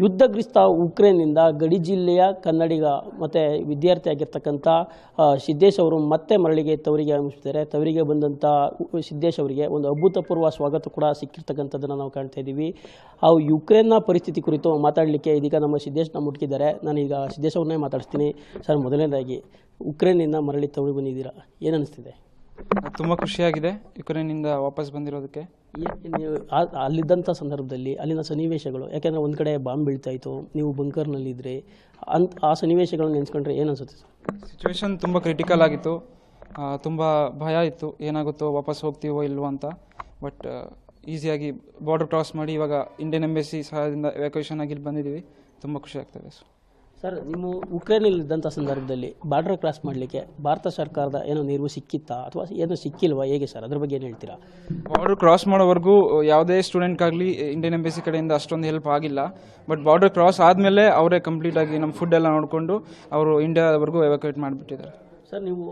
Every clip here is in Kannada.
ಯುದ್ಧಗ್ರಸ್ತ ಉಕ್ರೇನ್ನಿಂದ ಗಡಿ ಜಿಲ್ಲೆಯ ಕನ್ನಡಿಗ ಮತ್ತು ವಿದ್ಯಾರ್ಥಿಯಾಗಿರ್ತಕ್ಕಂಥ ಸಿದ್ದೇಶ್ ಅವರು ಮತ್ತೆ ಮರಳಿಗೆ ತವರಿಗೆ ಆಗಮಿಸಿದ್ದಾರೆ. ತವರಿಗೆ ಬಂದಂಥ ಸಿದ್ದೇಶ್ ಅವರಿಗೆ ಒಂದು ಅಭೂತಪೂರ್ವ ಸ್ವಾಗತ ಕೂಡ ಸಿಕ್ಕಿರ್ತಕ್ಕಂಥದ್ದನ್ನು ನಾವು ಕಾಣ್ತಾ ಇದ್ದೀವಿ. ಆ ಯುಕ್ರೇನ್ನ ಪರಿಸ್ಥಿತಿ ಕುರಿತು ಮಾತಾಡಲಿಕ್ಕೆ ಇದೀಗ ನಮ್ಮ ಸಿದ್ದೇಶ್ನ ಮುಟ್ಕಿದ್ದಾರೆ. ನಾನೀಗ ಸಿದ್ದೇಶ್ ಅವ್ರನ್ನೇ ಮಾತಾಡ್ತೀನಿ. ಸರ್, ಮೊದಲನೇದಾಗಿ ಉಕ್ರೇನ್ನಿಂದ ಮರಳಿ ತವರಿಗೆ ಬಂದಿದ್ದೀರಾ, ಏನು ಅನಿಸ್ತಿದೆ? ತುಂಬ ಖುಷಿಯಾಗಿದೆ ಯುಕ್ರೇನ್ನಿಂದ ವಾಪಸ್ ಬಂದಿರೋದಕ್ಕೆ. ನೀವು ಅಲ್ಲಿದ್ದಂಥ ಸಂದರ್ಭದಲ್ಲಿ ಅಲ್ಲಿನ ಸನ್ನಿವೇಶಗಳು, ಯಾಕೆಂದರೆ ಒಂದು ಕಡೆ ಬಾಂಬ್ ಬೀಳ್ತಾ ಇತ್ತು, ನೀವು ಬಂಕರ್ನಲ್ಲಿದ್ದರೆ, ಆ ಸನ್ನಿವೇಶಗಳನ್ನ ನೆನೆಸ್ಕೊಂಡ್ರೆ ಏನು ಅನಿಸುತ್ತೆ ಸರ್? ಸಿಚುವೇಶನ್ ತುಂಬ ಕ್ರಿಟಿಕಲ್ ಆಗಿತ್ತು, ತುಂಬ ಭಯ ಇತ್ತು, ಏನಾಗುತ್ತೋ ವಾಪಸ್ ಹೋಗ್ತೀವೋ ಇಲ್ವೋ ಅಂತ. ಬಟ್ ಈಸಿಯಾಗಿ ಬಾರ್ಡರ್ ಕ್ರಾಸ್ ಮಾಡಿ ಇವಾಗ ಇಂಡಿಯನ್ ಎಂಬಸಿ ಸಹಾಯದಿಂದ ಎವ್ಯಾಕ್ಯುಯೇಷನ್ ಆಗಿ ಇಲ್ಲಿ ಬಂದಿದ್ದೀವಿ. ತುಂಬ ಖುಷಿ ಆಗ್ತದೆ ಸರ್. ನೀವು ಉಕ್ರೇನಲ್ಲಿದ್ದಂಥ ಸಂದರ್ಭದಲ್ಲಿ ಬಾರ್ಡರ್ ಕ್ರಾಸ್ ಮಾಡಲಿಕ್ಕೆ ಭಾರತ ಸರ್ಕಾರದ ಏನೋ ನೆರವು ಸಿಕ್ಕಿತ್ತಾ ಅಥವಾ ಏನೋ ಸಿಕ್ಕಿಲ್ವಾ, ಹೇಗೆ ಸರ್? ಅದ್ರ ಬಗ್ಗೆ ಏನು ಹೇಳ್ತೀರಾ? ಬಾರ್ಡರ್ ಕ್ರಾಸ್ ಮಾಡೋವರೆಗೂ ಯಾವುದೇ ಸ್ಟೂಡೆಂಟ್ಗಾಗಲಿ ಇಂಡಿಯನ್ ಎಂಬಸಿ ಕಡೆಯಿಂದ ಅಷ್ಟೊಂದು ಹೆಲ್ಪ್ ಆಗಿಲ್ಲ. ಬಟ್ ಬಾರ್ಡರ್ ಕ್ರಾಸ್ ಆದಮೇಲೆ ಅವರೇ ಕಂಪ್ಲೀಟಾಗಿ ನಮ್ಮ ಫುಡ್ ಎಲ್ಲ ನೋಡಿಕೊಂಡು ಅವರು ಇಂಡಿಯಾವರೆಗೂ ಎವ್ಯಾಕ್ಯುಯೇಟ್ ಮಾಡಿಬಿಟ್ಟಿದ್ದಾರೆ. ಸರ್, ನೀವು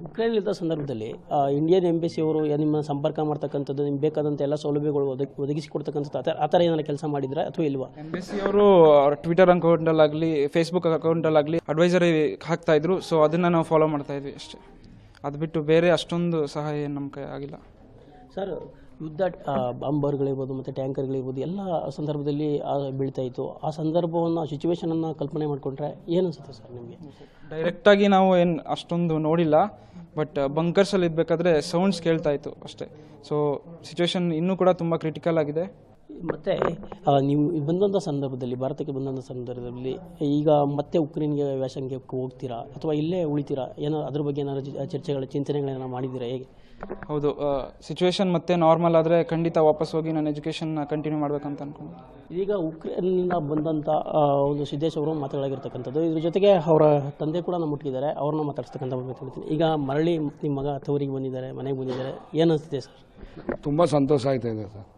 ಉಕ್ರೇನ್ಲಿದ್ದ ಸಂದರ್ಭದಲ್ಲಿ ಇಂಡಿಯನ್ ಎಂಬಸಿಯವರು ನಿಮ್ಮ ಸಂಪರ್ಕ ಮಾಡ್ತಕ್ಕಂಥದ್ದು, ನಿಮ್ಗೆ ಬೇಕಾದಂಥ ಎಲ್ಲ ಸೌಲಭ್ಯಗಳು ಒದಗಿಸಿಕೊಡ್ತಕ್ಕಂಥದ್ದು ಆ ಥರ ಏನಾರು ಕೆಲಸ ಮಾಡಿದ್ರೆ ಅಥವಾ ಇಲ್ವಾ? ಎಂಬಸಿಯವರು ಟ್ವಿಟರ್ ಅಕೌಂಟಲ್ಲಾಗಲಿ ಫೇಸ್ಬುಕ್ ಅಕೌಂಟಲ್ಲಾಗಲಿ ಅಡ್ವೈಸರಿ ಹಾಕ್ತಾ ಇದ್ರು. ಸೊ ಅದನ್ನು ನಾವು ಫಾಲೋ ಮಾಡ್ತಾ ಇದ್ವಿ ಅಷ್ಟೇ. ಅದು ಬಿಟ್ಟು ಬೇರೆ ಅಷ್ಟೊಂದು ಸಹಾಯ ನಮ್ಮ ಕೈ ಆಗಿಲ್ಲ. ಸರ್, ಯುದ್ಧ ಬಾಂಬರ್ಗಳಿರ್ಬೋದು ಮತ್ತು ಟ್ಯಾಂಕರ್ಗಳಿರ್ಬೋದು ಎಲ್ಲ ಸಂದರ್ಭದಲ್ಲಿ ಬೀಳ್ತಾ ಇತ್ತು. ಆ ಸಂದರ್ಭವನ್ನು, ಸಿಚುವೇಶನನ್ನು ಕಲ್ಪನೆ ಮಾಡಿಕೊಂಡ್ರೆ ಏನು ಅನಿಸುತ್ತೆ ಸರ್ ನಿಮಗೆ? ಡೈರೆಕ್ಟಾಗಿ ನಾವು ಏನು ಅಷ್ಟೊಂದು ನೋಡಿಲ್ಲ, ಬಟ್ ಬಂಕರ್ಸಲ್ಲಿ ಇರಬೇಕಾದ್ರೆ ಸೌಂಡ್ಸ್ ಕೇಳ್ತಾ ಇತ್ತು ಅಷ್ಟೇ. ಸೊ ಸಿಚುವೇಶನ್ ಇನ್ನೂ ಕೂಡ ತುಂಬ ಕ್ರಿಟಿಕಲ್ ಆಗಿದೆ. ಮತ್ತು ನೀವು ಬಂದಂಥ ಸಂದರ್ಭದಲ್ಲಿ, ಭಾರತಕ್ಕೆ ಬಂದಂಥ ಸಂದರ್ಭದಲ್ಲಿ ಈಗ ಮತ್ತೆ ಉಕ್ರೇನ್ಗೆ ವ್ಯಾಸಂಗಕ್ಕೆ ಹೋಗ್ತೀರಾ ಅಥವಾ ಇಲ್ಲೇ ಉಳಿತೀರಾ? ಏನೋ ಅದ್ರ ಬಗ್ಗೆ ಏನಾದ್ರು ಚರ್ಚೆಗಳು, ಚಿಂತನೆಗಳನ್ನ ಮಾಡಿದ್ದೀರಾ, ಹೇಗೆ? ಹೌದು, ಸಿಚುವೇಶನ್ ಮತ್ತೆ ನಾರ್ಮಲ್ ಆದರೆ ಖಂಡಿತ ವಾಪಸ್ ಹೋಗಿ ನನ್ನ ಎಜುಕೇಷನ್ನ ಕಂಟಿನ್ಯೂ ಮಾಡಬೇಕಂತ ಅನ್ಕೊಂಡು. ಈಗ ಉಕ್ರೇನ್ನಿಂದ ಬಂದಂಥ ಒಂದು ಸಿದ್ದೇಶ್ ಅವರು ಮಾತಾಡಾಗಿರ್ತಕ್ಕಂಥದ್ದು, ಇದ್ರ ಜೊತೆಗೆ ಅವರ ತಂದೆ ಕೂಡ ನಮ್ಮ ಮುಟ್ಟಿದ್ದಾರೆ, ಅವ್ರನ್ನ ಮಾತಾಡ್ತಕ್ಕಂಥ ಮಾತಾಡ್ತೀನಿ. ಈಗ ಮರಳಿ ನಿಮ್ಮ ಮಗ ತವರಿಗೆ ಬಂದಿದ್ದಾರೆ, ಮನೆಗೆ ಬಂದಿದ್ದಾರೆ, ಏನು ಅನಿಸ್ತಿದೆ ಸರ್? ತುಂಬ ಸಂತೋಷ ಆಗ್ತಾ ಇದೆ ಸರ್,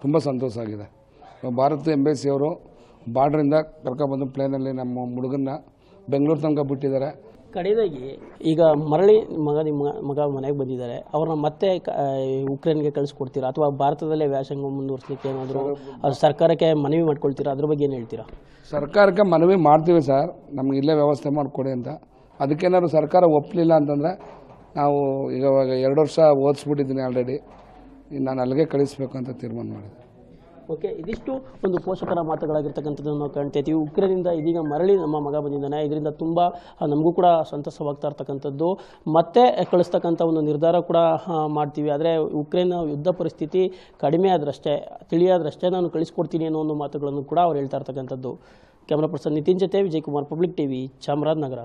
ತುಂಬ ಸಂತೋಷ ಆಗಿದೆ. ಭಾರತ ಎಂಬಸಿಯವರು ಬಾರ್ಡ್ರಿಂದ ಕರ್ಕೊಬಂದು ಪ್ಲೇನಲ್ಲಿ ನಮ್ಮ ಹುಡುಗನ್ನ ಬೆಂಗಳೂರು ತನಕ ಬಿಟ್ಟಿದ್ದಾರೆ. ಕಡೆಯದಾಗಿ ಈಗ ಮರಳಿ ನಿಮ್ಮ ಮಗ ಮನೆಗೆ ಬಂದಿದ್ದಾರೆ, ಅವ್ರನ್ನ ಮತ್ತೆ ಉಕ್ರೇನ್ಗೆ ಕಳಿಸ್ಕೊಡ್ತೀರಾ ಅಥವಾ ಭಾರತದಲ್ಲೇ ವ್ಯಾಸಂಗ ಮುಂದುವರಿಸಲಿಕ್ಕೆ ಏನಾದರೂ ಸರ್ಕಾರಕ್ಕೆ ಮನವಿ ಮಾಡ್ಕೊಳ್ತೀರಾ? ಅದ್ರ ಬಗ್ಗೆ ಏನು ಹೇಳ್ತೀರಾ? ಸರ್ಕಾರಕ್ಕೆ ಮನವಿ ಮಾಡ್ತೀವಿ ಸರ್, ನಮ್ಗೆ ಇಲ್ಲೇ ವ್ಯವಸ್ಥೆ ಮಾಡಿಕೊಡಿ ಅಂತ. ಅದಕ್ಕೇನಾದ್ರು ಸರ್ಕಾರ ಒಪ್ಪಲಿಲ್ಲ ಅಂತಂದರೆ ನಾವು ಈಗ 2 ವರ್ಷ ಓದಿಸ್ಬಿಟ್ಟಿದ್ದೀನಿ ಆಲ್ರೆಡಿ, ನಾನು ಅಲ್ಲಿಗೆ ಕಳಿಸ್ಬೇಕು ಅಂತ ತೀರ್ಮಾನ ಮಾಡಿದೆ. ಓಕೆ, ಇದಿಷ್ಟು ಒಂದು ಪೋಷಕರ ಮಾತುಗಳಾಗಿರ್ತಕ್ಕಂಥದ್ದನ್ನು ನಾವು ಕಾಣ್ತಾ ಇದ್ದೀವಿ. ಉಕ್ರೇನಿಂದ ಇದೀಗ ಮರಳಿ ನಮ್ಮ ಮಗ ಬಂದಿದ್ದಾನೆ, ಇದರಿಂದ ತುಂಬ ನಮಗೂ ಕೂಡ ಸಂತಸವಾಗ್ತಾ ಇರ್ತಕ್ಕಂಥದ್ದು. ಮತ್ತೆ ಕಳಿಸ್ತಕ್ಕಂಥ ಒಂದು ನಿರ್ಧಾರ ಕೂಡ ಮಾಡ್ತೀವಿ. ಆದರೆ ಉಕ್ರೇನ್ ಯುದ್ಧ ಪರಿಸ್ಥಿತಿ ಕಡಿಮೆ ಆದ್ರಷ್ಟೇ, ತಿಳಿಯಾದ್ರಷ್ಟೇ ನಾನು ಕಳಿಸ್ಕೊಡ್ತೀನಿ ಅನ್ನೋ ಒಂದು ಮಾತುಗಳನ್ನು ಕೂಡ ಅವ್ರು ಹೇಳ್ತಾ ಇರ್ತಕ್ಕಂಥದ್ದು. ಕ್ಯಾಮ್ರಾ ಪರ್ಸನ್ ನಿತಿನ್ ಜೊತೆ ವಿಜಯ್ ಕುಮಾರ್, ಪಬ್ಲಿಕ್ ಟಿವಿ, ಚಾಮರಾಜನಗರ.